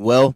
Well,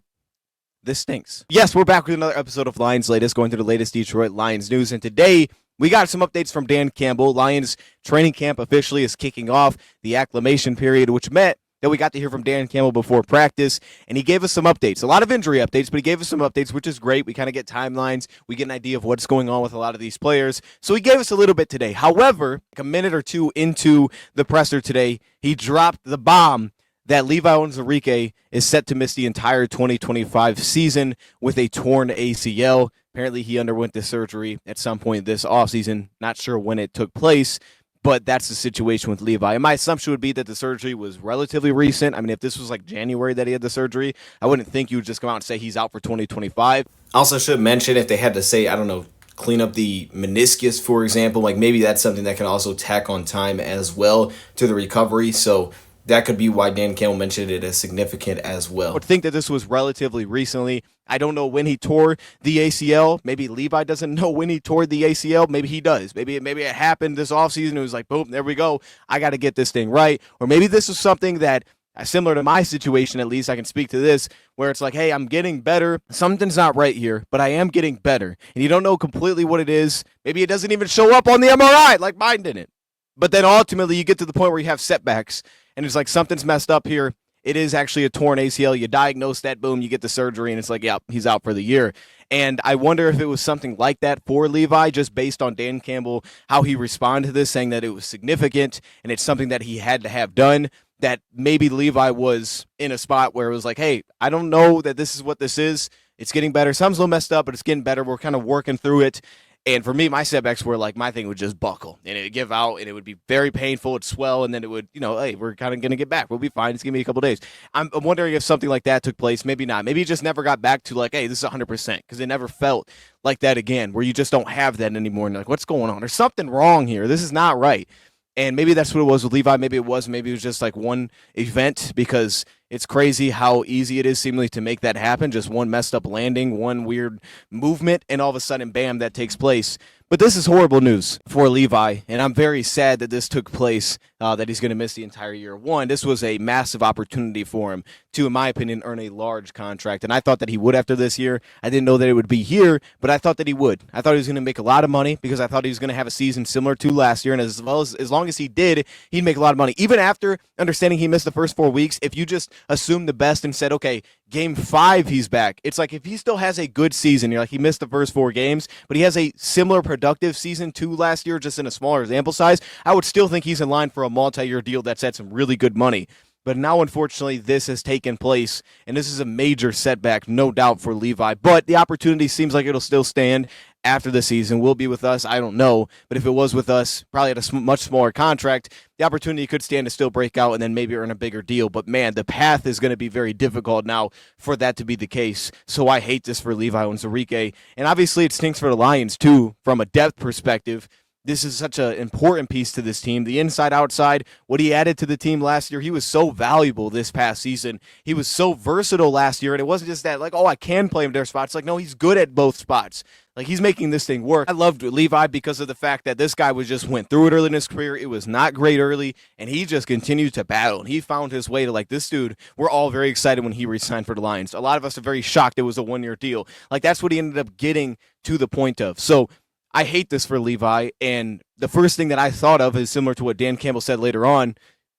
this stinks. Yes, we're back with another episode of Lions Latest, going through the latest Detroit Lions news. And today, we got some updates from Dan Campbell. Lions training camp officially is kicking off the acclimation period, which meant that we got to hear from Dan Campbell before practice, and he gave us some updates. A lot of injury updates, but he gave us some updates, which is great. We kind of get timelines. We get an idea of what's going on with a lot of these players. So he gave us a little bit today. However, a minute or two into the presser today, he dropped the bomb that Levi Onwuzurike is set to miss the entire 2025 season with a torn ACL. Apparently, he underwent this surgery at some point this offseason. Not sure when it took place, but that's the situation with Levi. And my assumption would be that the surgery was relatively recent. I mean, if this was like January that he had the surgery, I wouldn't think you would just come out and say he's out for 2025. Also should mention if they had to say, I don't know, clean up the meniscus, for example, like maybe that's something that can also tack on time as well to the recovery. So that could be why Dan Campbell mentioned it as significant as well. I would think that this was relatively recently. I don't know when he tore the ACL. Maybe Levi doesn't know when he tore the ACL. Maybe he does. Maybe it happened this offseason. It was like, boom, there we go. I got to get this thing right. Or maybe this is something that, similar to my situation, at least I can speak to this, where it's like, hey, I'm getting better. Something's not right here, but I am getting better. And you don't know completely what it is. Maybe it doesn't even show up on the MRI like mine didn't. But then ultimately you get to the point where you have setbacks. And it's like something's messed up here. It is actually a torn ACL. You diagnose that, boom, you get the surgery, and it's like, yeah, he's out for the year. And I wonder if it was something like that for Levi, just based on Dan Campbell, how he responded to this, saying that it was significant and it's something that he had to have done, that maybe Levi was in a spot where it was like, hey, I don't know that this is what this is. It's getting better. Something's a little messed up, but it's getting better. We're kind of working through it. And for me, my setbacks were like my thing would just buckle and it would give out and it would be very painful. It'd swell and then it would, hey, we're kind of going to get back. We'll be fine. It's going to be a couple days. I'm wondering if something like that took place. Maybe not. Maybe it just never got back to like, hey, this is 100% because it never felt like that again, where you just don't have that anymore. And like, what's going on? There's something wrong here. This is not right. And maybe that's what it was with Levi. Maybe it was just like one event, because it's crazy how easy it is seemingly to make that happen. Just one messed up landing, one weird movement, and all of a sudden, bam, that takes place. But this is horrible news for Levi, and I'm very sad that this took place, that he's going to miss the entire year. One, this was a massive opportunity for him to, in my opinion, earn a large contract, and I thought that he would after this year. I didn't know that it would be here, but I thought that he would. I thought he was going to make a lot of money because I thought he was going to have a season similar to last year, and as long as he did, he'd make a lot of money. Even after understanding he missed the first 4 weeks, if you just assumed the best and said, okay, game 5, he's back. It's like if he still has a good season, you're like, he missed the first 4 games, but he has a similar productive season to last year, just in a smaller sample size, I would still think he's in line for a multi-year deal that's at some really good money. But now, unfortunately, this has taken place, and this is a major setback, no doubt, for Levi. But the opportunity seems like it'll still stand after the season. Will be with us, I don't know. But if it was with us, probably at a much smaller contract, the opportunity could stand to still break out and then maybe earn a bigger deal. But, man, the path is going to be very difficult now for that to be the case. So I hate this for Levi Onwuzurike. And obviously it stinks for the Lions, too, from a depth perspective. This is such an important piece to this team. The inside-outside, what he added to the team last year, he was so valuable this past season. He was so versatile last year, and it wasn't just that, like, oh, I can play him their spots. Like, no, he's good at both spots. Like, he's making this thing work. I loved Levi because of the fact that this guy went through it early in his career. It was not great early, and he just continued to battle. And he found his way to, like, this dude. We're all very excited when he re-signed for the Lions. A lot of us are very shocked it was a one-year deal. Like, that's what he ended up getting to the point of. So I hate this for Levi, and the first thing that I thought of is similar to what Dan Campbell said later on.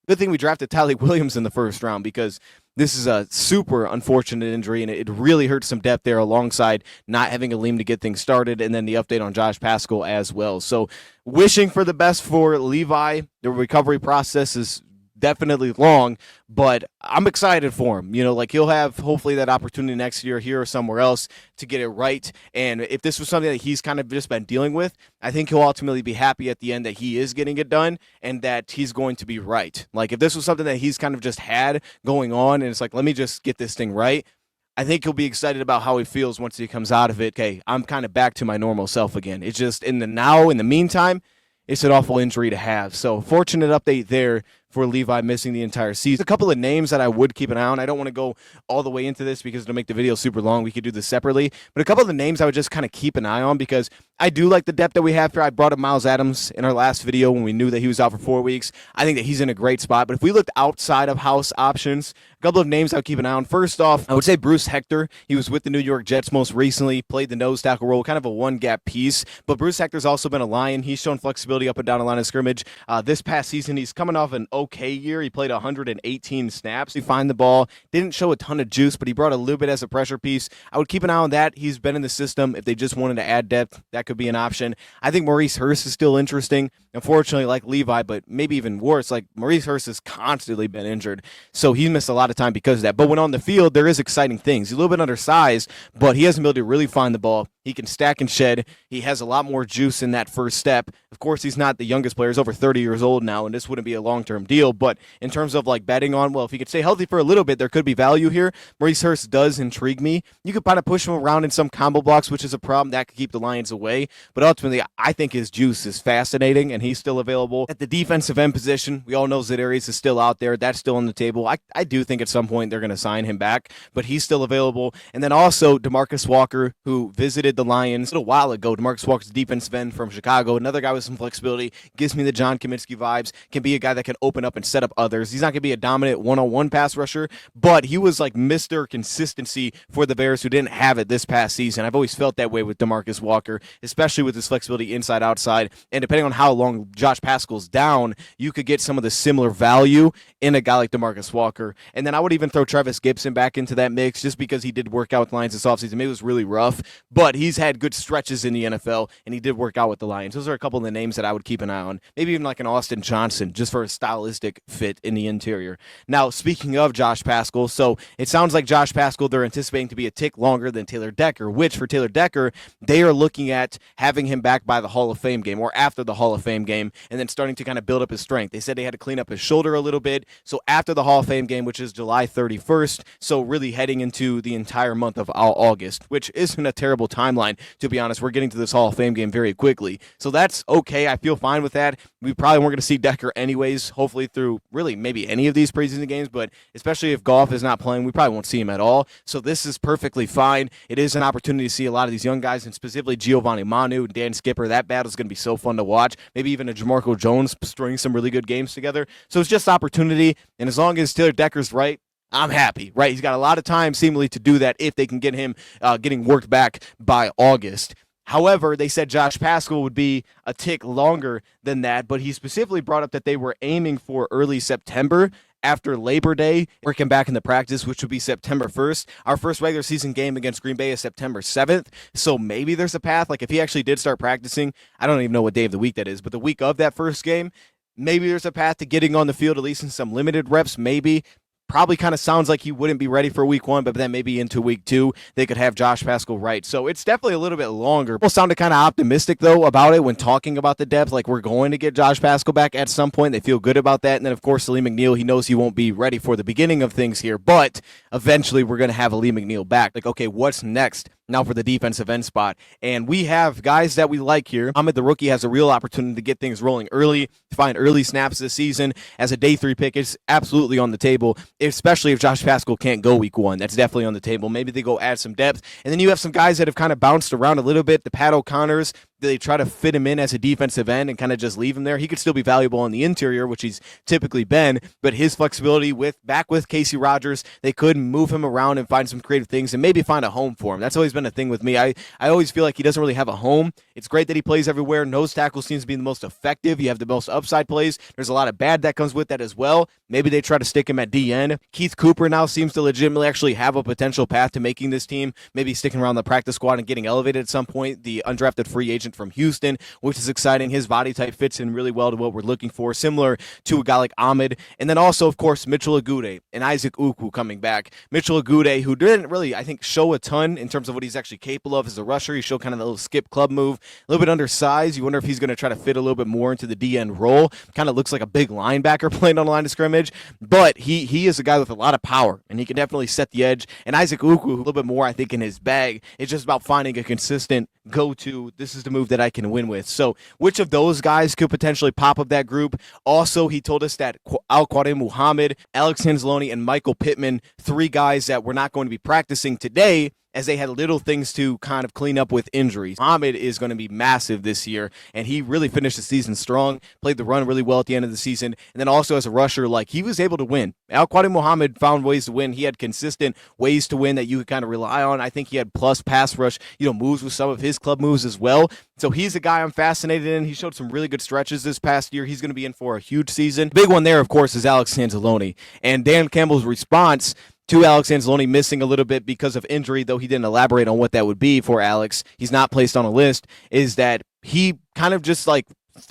Good thing we drafted Tyleik Williams in the first round, because this is a super unfortunate injury, and it really hurts some depth there alongside not having a Liam to get things started, and then the update on Josh Paschal as well. So wishing for the best for Levi. The recovery process is definitely long, but I'm excited for him. Like, he'll have hopefully that opportunity next year here or somewhere else to get it right. And if this was something that he's kind of just been dealing with, I think he'll ultimately be happy at the end that he is getting it done and that he's going to be right. Like, if this was something that he's kind of just had going on and it's like, let me just get this thing right, I think he'll be excited about how he feels once he comes out of it. Okay, I'm kind of back to my normal self again. It's just in the meantime, it's an awful injury to have. So fortunate update there for Levi missing the entire season. A couple of names that I would keep an eye on. I don't want to go all the way into this because it'll make the video super long. We could do this separately. But a couple of the names I would just kind of keep an eye on because I do like the depth that we have here. I brought up Miles Adams in our last video when we knew that he was out for 4 weeks. I think that he's in a great spot. But if we looked outside of house options, a couple of names I would keep an eye on. First off, I would say Bruce Hector. He was with the New York Jets most recently, played the nose tackle role, kind of a one-gap piece. But Bruce Hector's also been a Lion. He's shown flexibility up and down the line of scrimmage. This past season, he's coming off an okay year. He played 118 snaps. He found the ball. Didn't show a ton of juice, but he brought a little bit as a pressure piece. I would keep an eye on that. He's been in the system. If they just wanted to add depth, that could be an option. I think Maurice Hurst is still interesting. Unfortunately, like Levi, but maybe even worse, like Maurice Hurst has constantly been injured, so he missed a lot of time because of that. But when on the field, there is exciting things. He's a little bit undersized, but he has the ability to really find the ball. He can stack and shed. He has a lot more juice in that first step. Of course, he's not the youngest player. He's over 30 years old now, and this wouldn't be a long-term deal. But in terms of like betting on, well, if he could stay healthy for a little bit, there could be value here. Maurice Hurst does intrigue me. You could kind of push him around in some combo blocks, which is a problem that could keep the Lions away. But ultimately, I think his juice is fascinating, and he's still available. At the defensive end position, we all know Za'Darius is still out there. That's still on the table. I do think at some point they're going to sign him back, but he's still available. And then also DeMarcus Walker, who visited the Lions a little while ago. DeMarcus Walker's defensive end from Chicago, another guy with some flexibility, gives me the John Kaminsky vibes, can be a guy that can open up and set up others. He's not going to be a dominant one-on-one pass rusher, but he was like Mr. Consistency for the Bears who didn't have it this past season. I've always felt that way with DeMarcus Walker, especially with his flexibility inside, outside, and depending on how long Josh Paschal's down, you could get some of the similar value in a guy like DeMarcus Walker. And then I would even throw Travis Gibson back into that mix just because he did work out with the Lions this offseason. Maybe it was really rough, but he's had good stretches in the NFL, and he did work out with the Lions. Those are a couple of the names that I would keep an eye on. Maybe even like an Austin Johnson just for a stylistic fit in the interior. Now, speaking of Josh Paschal, so it sounds like Josh Paschal, they're anticipating to be a tick longer than Taylor Decker, which for Taylor Decker, they are looking at having him back by the Hall of Fame game or after the Hall of Fame game and then starting to kind of build up his strength. They said they had to clean up his shoulder a little bit. So after the Hall of Fame game, which is July 31st, so really heading into the entire month of August, which isn't a terrible timeline, to be honest. We're getting to this Hall of Fame game very quickly. So that's okay. I feel fine with that. We probably weren't going to see Decker anyways, hopefully through really maybe any of these preseason games, but especially if Goff is not playing, we probably won't see him at all. So this is perfectly fine. It is an opportunity to see a lot of these young guys, and specifically Giovanni Manu and Dan Skipper. That battle is going to be so fun to watch. Maybe even a Jamarco Jones string some really good games together. So it's just opportunity, and as long as Taylor Decker's right, I'm happy, right? He's got a lot of time seemingly to do that if they can get him getting worked back by August. However, they said Josh Paschal would be a tick longer than that, but he specifically brought up that they were aiming for early September after Labor Day, working back in the practice, which would be September 1st. Our first regular season game against Green Bay is September 7th, so maybe there's a path. Like if he actually did start practicing, I don't even know what day of the week that is, but the week of that first game, maybe there's a path to getting on the field at least in some limited reps, maybe. Probably kind of sounds like he wouldn't be ready for week 1, but then maybe into week 2, they could have Josh Paschal right. So it's definitely a little bit longer. People sounded kind of optimistic, though, about it when talking about the depth. Like, we're going to get Josh Paschal back at some point. They feel good about that. And then, of course, Lee McNeil, he knows he won't be ready for the beginning of things here, but eventually we're going to have Lee McNeil back. Like, okay, what's next? Now for the defensive end spot. And we have guys that we like here. Ahmed, the rookie, has a real opportunity to get things rolling early, to find early snaps this season. As a day 3 pick, it's absolutely on the table, especially if Josh Paschal can't go week 1. That's definitely on the table. Maybe they go add some depth. And then you have some guys that have kind of bounced around a little bit. The Pat O'Connors, they try to fit him in as a defensive end and kind of just leave him there. He could still be valuable on the interior, which he's typically been, but his flexibility back with Casey Rogers, they could move him around and find some creative things and maybe find a home for him. That's always been a thing with me. I always feel like he doesn't really have a home. It's great that he plays everywhere. Nose tackle seems to be the most effective. You have the most upside plays. There's a lot of bad that comes with that as well. Maybe they try to stick him at DN. Keith Cooper now seems to legitimately actually have a potential path to making this team, maybe sticking around the practice squad and getting elevated at some point. The undrafted free agent from Houston, which is exciting. His body type fits in really well to what we're looking for, similar to a guy like Ahmed. And then also, of course, Mitchell Agude and Isaac Ukwu coming back. Mitchell Agude, who didn't really, I think, show a ton in terms of what he's actually capable of as a rusher. He showed kind of the little skip club move, a little bit undersized. You wonder if he's going to try to fit a little bit more into the DN role. Kind of looks like a big linebacker playing on the line of scrimmage, but he is a guy with a lot of power, and he can definitely set the edge. And Isaac Ukwu, a little bit more, I think, in his bag. It's just about finding a consistent go to. This is the move that I can win with. So which of those guys could potentially pop up that group? Also, he told us that Al-Quadin Muhammad, Alex Anzalone, and Michael Pittman, 3 guys that were not going to be practicing today, as they had little things to kind of clean up with injuries. Ahmed is going to be massive this year, and he really finished the season strong, played the run really well at the end of the season, and then also as a rusher, like, he was able to win. Al-Quadin Muhammad found ways to win. He had consistent ways to win that you could kind of rely on. I think he had plus pass rush, moves with some of his club moves as well. So he's a guy I'm fascinated in. He showed some really good stretches this past year. He's going to be in for a huge season. Big one there, of course, is Alex Anzalone. And Dan Campbell's response to Alex Anzalone missing a little bit because of injury, though he didn't elaborate on what that would be for Alex. He's not placed on a list, is that he kind of just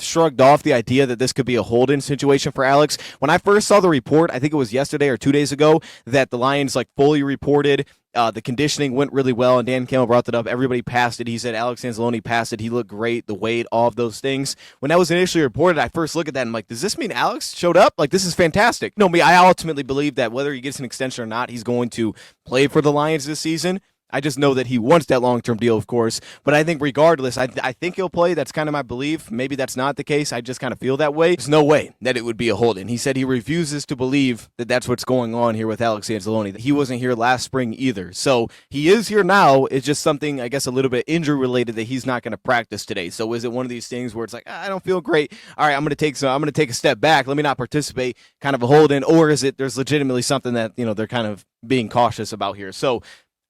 shrugged off the idea that this could be a hold-in situation for Alex. When I first saw the report, I think it was yesterday or 2 days ago, that the Lions fully reported the conditioning went really well, and Dan Campbell brought that up. Everybody passed it. He said Alex Anzalone passed it. He looked great, the weight, all of those things. When that was initially reported, I first looked at that and I'm like, does this mean Alex showed up? This is fantastic. No, I ultimately believe that whether he gets an extension or not, he's going to play for the Lions this season. I just know that he wants that long-term deal, of course. But I think regardless, I think he'll play. That's kind of my belief. Maybe that's not the case. I just kind of feel that way. There's no way that it would be a hold-in. He said he refuses to believe that that's what's going on here with Alex Anzalone. He wasn't here last spring either. So he is here now. It's just something, I guess, a little bit injury-related that he's not going to practice today. So is it one of these things where it's like, I don't feel great. All right, I'm going to take a step back. Let me not participate, kind of a hold-in. Or is it there's legitimately something that, they're kind of being cautious about here. So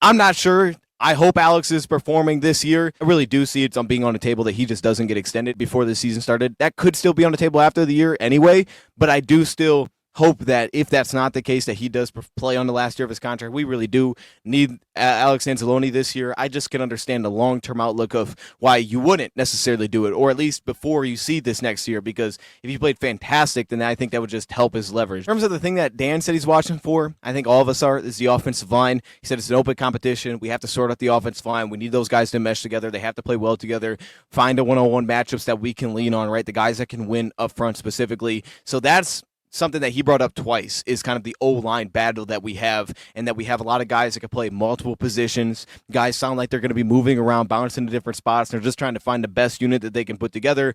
I'm not sure. I hope Alex is performing this year. I really do see it on being on the table that he just doesn't get extended before the season started. That could still be on the table after the year anyway, but I do still hope that if that's not the case, that he does play on the last year of his contract. We really do need Alex Anzalone this year. I just can understand the long-term outlook of why you wouldn't necessarily do it, or at least before you see this next year, because if he played fantastic, then I think that would just help his leverage. In terms of the thing that Dan said he's watching for, I think all of us are, is the offensive line. He said it's an open competition. We have to sort out the offensive line. We need those guys to mesh together. They have to play well together, find a one-on-one matchups that we can lean on, right? The guys that can win up front specifically. So that's something that he brought up twice, is kind of the O-line battle that we have, and that we have a lot of guys that can play multiple positions. Guys sound like they're going to be moving around, bouncing to different spots, and they're just trying to find the best unit that they can put together.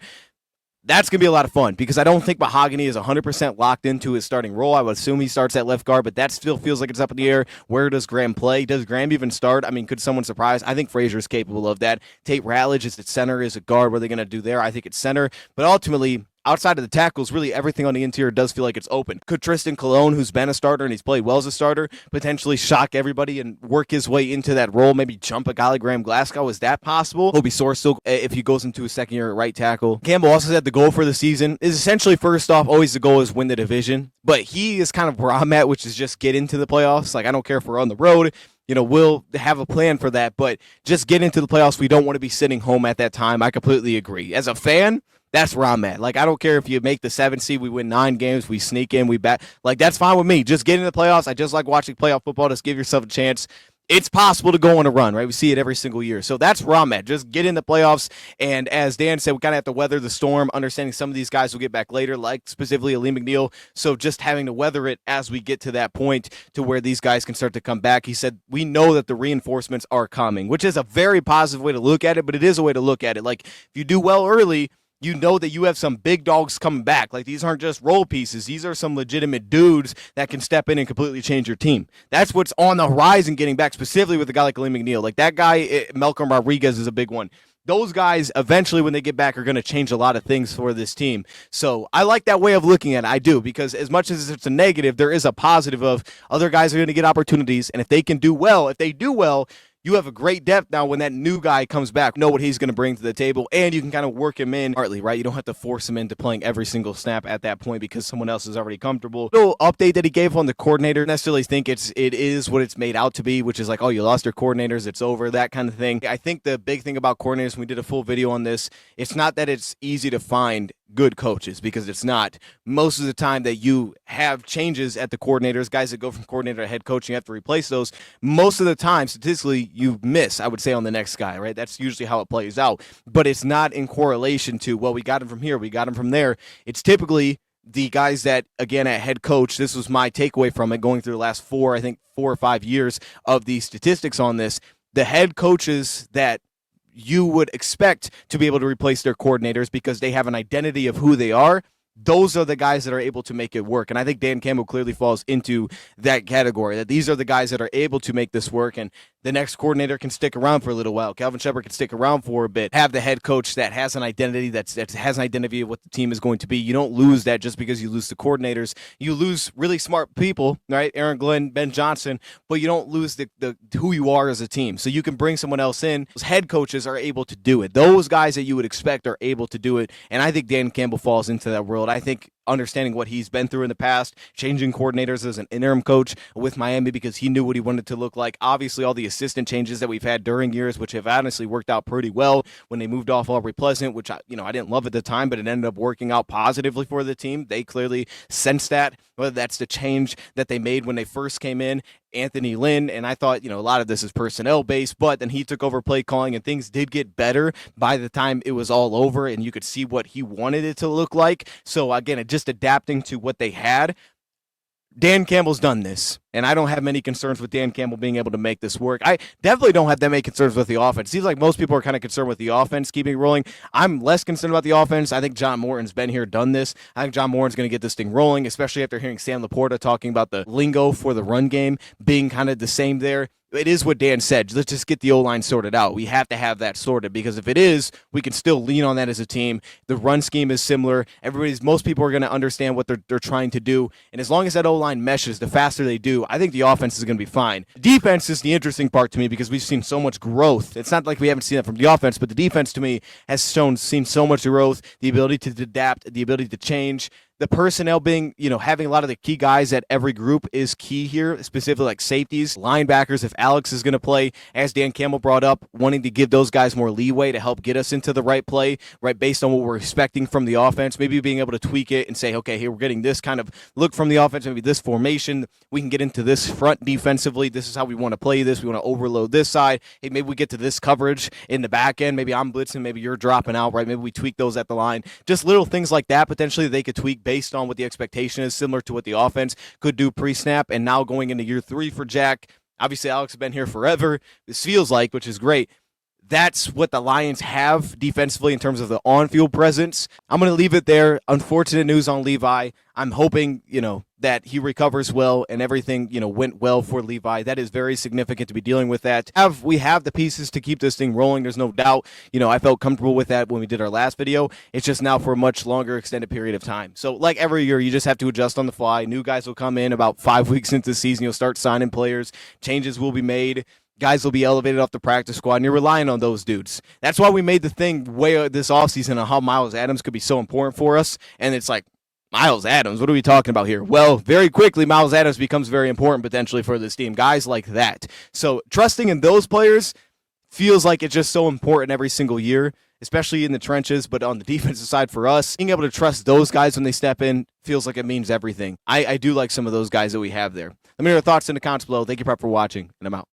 That's going to be a lot of fun, because I don't think Mahogany is 100% locked into his starting role. I would assume he starts at left guard, but that still feels like it's up in the air. Where does Graham play? Does Graham even start? Could someone surprise? I think Frazier's capable of that. Tate Ratledge is at center, is a guard. What are they going to do there? I think it's center. But ultimately, outside of the tackles, really everything on the interior does feel like it's open. Could Tristan Colon, who's been a starter and he's played well as a starter, potentially shock everybody and work his way into that role, maybe jump a guy like Graham Glasgow? Is that possible? Hobie Soar still, if he goes into his second year at right tackle. Campbell also said the goal for the season is essentially, first off, always the goal is win the division. But he is kind of where I'm at, which is just get into the playoffs. I don't care if we're on the road. We'll have a plan for that, but just get into the playoffs. We don't want to be sitting home at that time. I completely agree. As a fan, that's where I'm at. I don't care if you make the 7th seed, we win 9 games, we sneak in, we bat. That's fine with me. Just get into the playoffs. I just like watching playoff football. Just give yourself a chance. It's possible to go on a run, right? We see it every single year. So that's where I'm at. Just get in the playoffs. And as Dan said, we kind of have to weather the storm, understanding some of these guys will get back later, like specifically Ali McNeil. So just having to weather it as we get to that point to where these guys can start to come back. He said, we know that the reinforcements are coming, which is a very positive way to look at it, but it is a way to look at it. If you do well early, you know that you have some big dogs coming back. These aren't just role pieces. These are some legitimate dudes that can step in and completely change your team. That's what's on the horizon getting back, specifically with a guy like Ali McNeil. That guy, Malcolm Rodriguez, is a big one. Those guys, eventually, when they get back, are going to change a lot of things for this team. So I like that way of looking at it. I do, because as much as it's a negative, there is a positive of other guys are going to get opportunities, and if they do well, you have a great depth now when that new guy comes back. Know what he's going to bring to the table, and you can kind of work him in partly, right? You don't have to force him into playing every single snap at that point because someone else is already comfortable. Little update that he gave on the coordinator. Necessarily think it is what it's made out to be, which is oh, you lost your coordinators, it's over, that kind of thing. I think the big thing about coordinators, we did a full video on this, it's not that it's easy to find good coaches, because it's not. Most of the time that you have changes at the coordinators, guys that go from coordinator to head coach, you have to replace those. Most of the time, statistically, you miss, I would say, on the next guy, right? That's usually how it plays out. But it's not in correlation to, well, we got him from here, we got him from there. It's typically the guys that, again, at head coach, this was my takeaway from it going through the last 4 or 5 years of the statistics on this. The head coaches that you would expect to be able to replace their coordinators because they have an identity of who they are. Those are the guys that are able to make it work. And I think Dan Campbell clearly falls into that category, that these are the guys that are able to make this work. And the next coordinator can stick around for a little while. Calvin Shepard can stick around for a bit. Have the head coach that has an identity, that has an identity of what the team is going to be. You don't lose that just because you lose the coordinators. You lose really smart people, right? Aaron Glenn, Ben Johnson, but you don't lose the who you are as a team. So you can bring someone else in. Those head coaches are able to do it. Those guys that you would expect are able to do it. And I think Dan Campbell falls into that world. I think understanding what he's been through in the past, changing coordinators as an interim coach with Miami because he knew what he wanted to look like. Obviously, all the assistant changes that we've had during years, which have honestly worked out pretty well when they moved off Aubrey Pleasant, which I didn't love at the time, but it ended up working out positively for the team. They clearly sensed that, whether that's the change that they made when they first came in, Anthony Lynn, and I thought, a lot of this is personnel based, but then he took over play calling and things did get better by the time it was all over and you could see what he wanted it to look like. So again, just adapting to what they had. Dan Campbell's done this, and I don't have many concerns with Dan Campbell being able to make this work. I definitely don't have that many concerns with the offense. It seems like most people are kind of concerned with the offense keeping rolling. I'm less concerned about the offense. I think John Morton's been here, done this. I think John Morton's going to get this thing rolling, especially after hearing Sam Laporta talking about the lingo for the run game being kind of the same there. It is what Dan said. Let's just get the O-line sorted out. We have to have that sorted because if it is, we can still lean on that as a team. The run scheme is similar. Most people are going to understand what they're trying to do. And as long as that O-line meshes, the faster they do, I think the offense is going to be fine. Defense is the interesting part to me because we've seen so much growth. It's not like we haven't seen that from the offense, but the defense to me has seen so much growth, the ability to adapt, the ability to change. The personnel being, having a lot of the key guys at every group is key here, specifically like safeties, linebackers. If Alex is going to play, as Dan Campbell brought up, wanting to give those guys more leeway to help get us into the right play, right, based on what we're expecting from the offense. Maybe being able to tweak it and say, okay, here we're getting this kind of look from the offense, maybe this formation. We can get into this front defensively. This is how we want to play this. We want to overload this side. Hey, maybe we get to this coverage in the back end. Maybe I'm blitzing. Maybe you're dropping out, right? Maybe we tweak those at the line. Just little things like that potentially they could tweak based on what the expectation is, similar to what the offense could do pre-snap. And now going into year 3 for Jack, obviously Alex has been here forever, this feels like, which is great. That's what the Lions have defensively in terms of the on-field presence. I'm going to leave it there. Unfortunate news on Levi. I'm hoping, that he recovers well and everything, went well for Levi. That is very significant to be dealing with that. We have the pieces to keep this thing rolling. There's no doubt. I felt comfortable with that when we did our last video. It's just now for a much longer extended period of time. So like every year, you just have to adjust on the fly. New guys will come in about 5 weeks into the season. You'll start signing players. Changes will be made. Guys will be elevated off the practice squad, and you're relying on those dudes. That's why we made the thing way this offseason on how Myles Adams could be so important for us. And it's like, Myles Adams, what are we talking about here? Well, very quickly, Myles Adams becomes very important potentially for this team. Guys like that. So trusting in those players feels like it's just so important every single year, especially in the trenches. But on the defensive side for us, being able to trust those guys when they step in feels like it means everything. I do like some of those guys that we have there. Let me know your thoughts in the comments below. Thank you, Prep, for watching, and I'm out.